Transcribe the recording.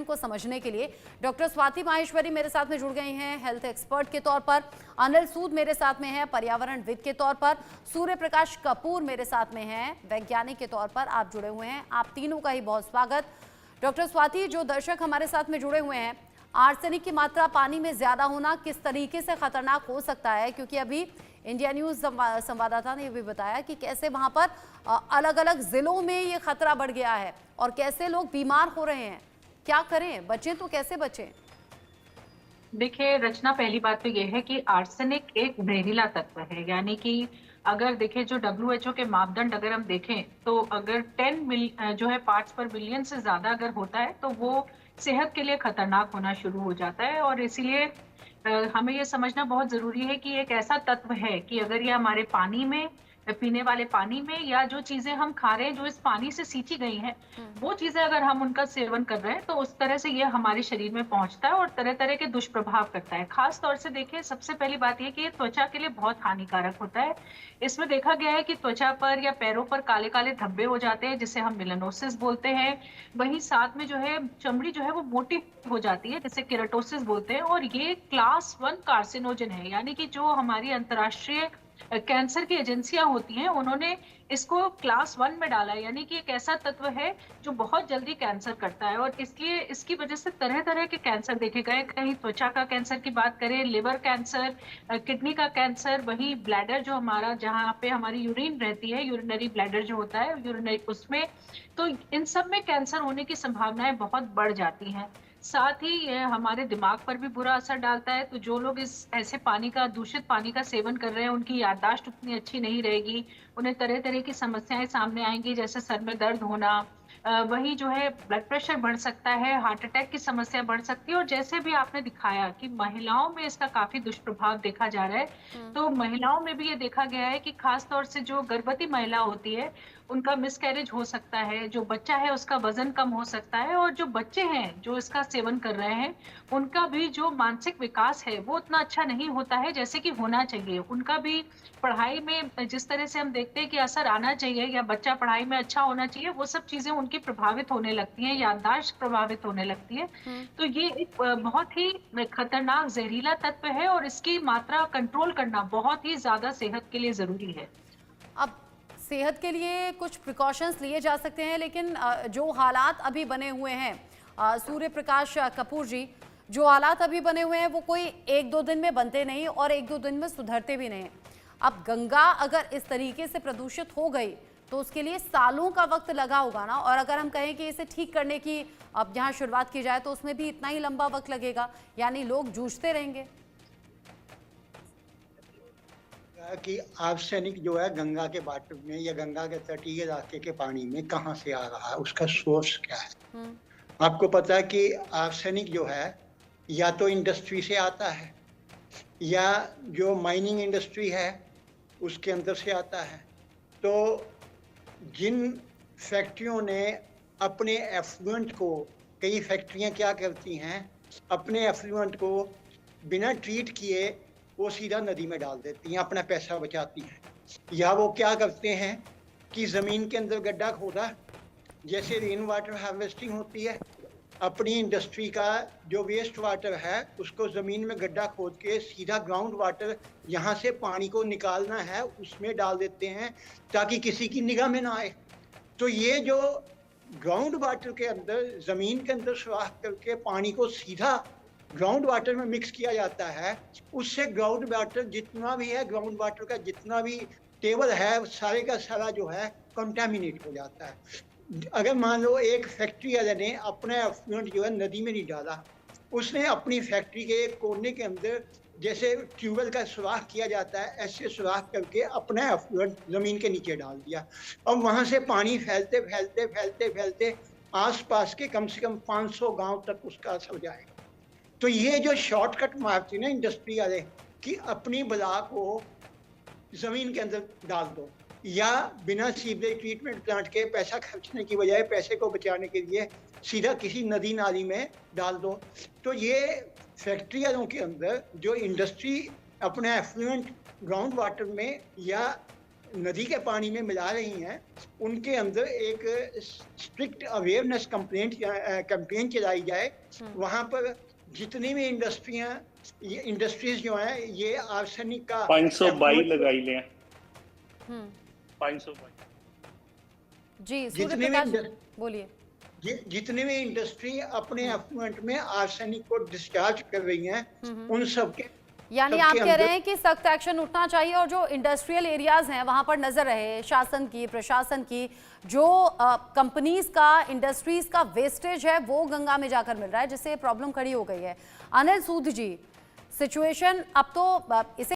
को समझने के लिए डॉक्टर स्वाति माहेश्वरी मेरे साथ में जुड़ गई हैं हेल्थ एक्सपर्ट के तौर पर, अनिल सूद मेरे साथ में है पर्यावरणविद के तौर पर, सूर्य प्रकाश कपूर मेरे साथ में है वैज्ञानिक के तौर पर। आप जुड़े हुए हैं, आप तीनों का ही बहुत स्वागत। डॉक्टर स्वाति, जो दर्शक हमारे साथ में जुड़े हुए हैं, आर्सेनिक की मात्रा पानी में ज्यादा होना किस तरीके से खतरनाक हो सकता है, क्योंकि अभी इंडिया न्यूज संवाददाता ने भी बताया कि कैसे वहां पर अलग अलग जिलों में ये खतरा बढ़ गया है और कैसे लोग बीमार हो रहे हैं। क्या करें, बचें तो कैसे बचें? देखिए रचना, पहली बात तो यह है कि आर्सेनिक एक जहरीला तत्व है। यानी कि अगर देखें जो WHO के मापदंड अगर हम देखें तो अगर 10 जो है पार्ट्स पर बिलियन से ज्यादा अगर होता है तो वो सेहत के लिए खतरनाक होना शुरू हो जाता है। और इसीलिए हमें ये समझना बहुत जरूरी है कि एक ऐसा तत्व है कि अगर ये हमारे पानी में, पीने वाले पानी में, या जो चीजें हम खा रहे हैं जो इस पानी से सींची गई हैं, वो चीजें अगर हम उनका सेवन कर रहे हैं तो उस तरह से ये हमारे शरीर में पहुंचता है और तरह तरह के दुष्प्रभाव करता है। खास तौर से देखिए, सबसे पहली बात ये कि ये त्वचा के लिए बहुत हानिकारक होता है। इसमें देखा गया है कि त्वचा पर या पैरों पर काले काले धब्बे हो जाते हैं जिसे हम मेलानोसिस बोलते हैं। वहीं साथ में जो है चमड़ी जो है वो मोटी हो जाती है जिसे केराटोसिस बोलते हैं। और ये क्लास 1 कार्सिनोजन है, यानी कि जो हमारी अंतर्राष्ट्रीय कैंसर की एजेंसियां होती हैं उन्होंने इसको क्लास 1 में डाला है। यानी कि एक ऐसा तत्व है जो बहुत जल्दी कैंसर करता है और इसलिए इसकी वजह से तरह तरह के कैंसर देखे गए। कहीं त्वचा का कैंसर की बात करें, लिवर कैंसर, किडनी का कैंसर, वहीं ब्लैडर जो हमारा, जहाँ पे हमारी यूरिन रहती है, यूरिनरी ब्लैडर जो होता है यूरिनरी, उसमें, तो इन सब में कैंसर होने की संभावनाएं बहुत बढ़ जाती हैं। साथ ही ये हमारे दिमाग पर भी बुरा असर डालता है। तो जो लोग इस ऐसे पानी का, दूषित पानी का सेवन कर रहे हैं, उनकी याददाश्त उतनी अच्छी नहीं रहेगी, उन्हें तरह तरह की समस्याएं सामने आएंगी, जैसे सर में दर्द होना, वही जो है ब्लड प्रेशर बढ़ सकता है, हार्ट अटैक की समस्या बढ़ सकती है। और जैसे भी आपने दिखाया कि महिलाओं में इसका काफी दुष्प्रभाव देखा जा रहा है, तो महिलाओं में भी ये देखा गया है कि खास तौर से जो गर्भवती महिला होती है उनका मिसकैरेज हो सकता है, जो बच्चा है उसका वजन कम हो सकता है, और जो बच्चे हैं जो इसका सेवन कर रहे हैं उनका भी जो मानसिक विकास है वो उतना अच्छा नहीं होता है जैसे कि होना चाहिए। उनका भी पढ़ाई में जिस तरह से हम देखते हैं कि असर आना चाहिए या बच्चा पढ़ाई में अच्छा होना चाहिए, वो सब चीजें उनकी प्रभावित होने लगती हैं, याददाश्त प्रभावित होने लगती है। तो ये एक बहुत ही खतरनाक जहरीला तत्व है और इसकी मात्रा कंट्रोल करना बहुत ही ज्यादा सेहत के लिए जरूरी है। अब सेहत के लिए कुछ प्रिकॉशंस लिए जा सकते हैं, लेकिन जो हालात अभी बने हुए हैं, सूर्य प्रकाश कपूर जी, जो हालात अभी बने हुए हैं वो कोई एक दो दिन में बनते नहीं और एक दो दिन में सुधरते भी नहीं। अब गंगा अगर इस तरीके से प्रदूषित हो गई तो उसके लिए सालों का वक्त लगा होगा ना, और अगर हम कहें कि इसे ठीक करने की अब यहाँ शुरुआत की जाए तो उसमें भी इतना ही लंबा वक्त लगेगा, यानी लोग जूझते रहेंगे। कि आर्सेनिक जो है गंगा के वाटर में या गंगा के तटीय इलाके के पानी में कहाँ से आ रहा है, उसका सोर्स क्या है। आपको पता है कि आर्सेनिक जो है या तो इंडस्ट्री से आता है या जो माइनिंग इंडस्ट्री है उसके अंदर से आता है। तो जिन फैक्ट्रियों ने अपने एफ्लुएंट को, कई फैक्ट्रियां क्या करती हैं, अपने एफ्लुएंट को बिना ट्रीट किए वो सीधा नदी में डाल देती हैं, अपना पैसा बचाती हैं। या वो क्या करते हैं कि ज़मीन के अंदर गड्ढा खोदा, जैसे रेन वाटर हार्वेस्टिंग होती है, अपनी इंडस्ट्री का जो वेस्ट वाटर है उसको ज़मीन में गड्ढा खोद के सीधा ग्राउंड वाटर, यहाँ से पानी को निकालना है उसमें डाल देते हैं ताकि किसी की निगाह में ना आए। तो ये जो ग्राउंड वाटर के अंदर, ज़मीन के अंदर सुराख करके पानी को सीधा ग्राउंड वाटर में मिक्स किया जाता है, उससे ग्राउंड वाटर जितना भी है, ग्राउंड वाटर का जितना भी टेबल है सारे का सारा जो है कंटामिनेट हो जाता है। अगर मान लो एक फैक्ट्री वाले ने अपना एफ्लुएंट जो है नदी में नहीं डाला, उसने अपनी फैक्ट्री के एक कोने के अंदर जैसे ट्यूबवेल का सुराख किया जाता है ऐसे सुराख करके अपना एफ्लुएंट जमीन के नीचे डाल दिया, और वहां से पानी फैलते फैलते फैलते फैलते आसपास के कम से कम 500 गांव तक उसका असर जाएगा। तो ये जो शॉर्टकट मारती ना इंडस्ट्री वाले कि अपनी बला को जमीन के अंदर डाल दो, या बिना सीवरेज ट्रीटमेंट प्लांट के पैसा खर्चने की बजाय पैसे को बचाने के लिए सीधा किसी नदी नाली में डाल दो। तो ये फैक्ट्री वालों के अंदर जो इंडस्ट्री अपने एफ्लुएंट ग्राउंड वाटर में या नदी के पानी में मिला रही हैं, उनके अंदर एक स्ट्रिक्ट अवेयरनेस कैंपेन चलाई जाए। वहां पर जितनी भी इंडस्ट्रीज जो हैं ये आर्सेनिक का 522 लगाई ले 522 जी सूर्य जितने प्रकाश भी बोलिए। जितने भी इंडस्ट्री अपने एफ्लुएंट में आर्सेनिक को डिस्चार्ज कर रही हैं, उन सब के यानी आप कह रहे हैं कि सख्त एक्शन उठना चाहिए और जो इंडस्ट्रियल एरियाज हैं वहां पर नजर रहे शासन की, प्रशासन की। जो कंपनीज का, इंडस्ट्रीज का वेस्टेज है वो गंगा में जाकर मिल रहा है, जिससे प्रॉब्लम खड़ी हो गई है। अनिल सूद जी, सिचुएशन अब तो इसे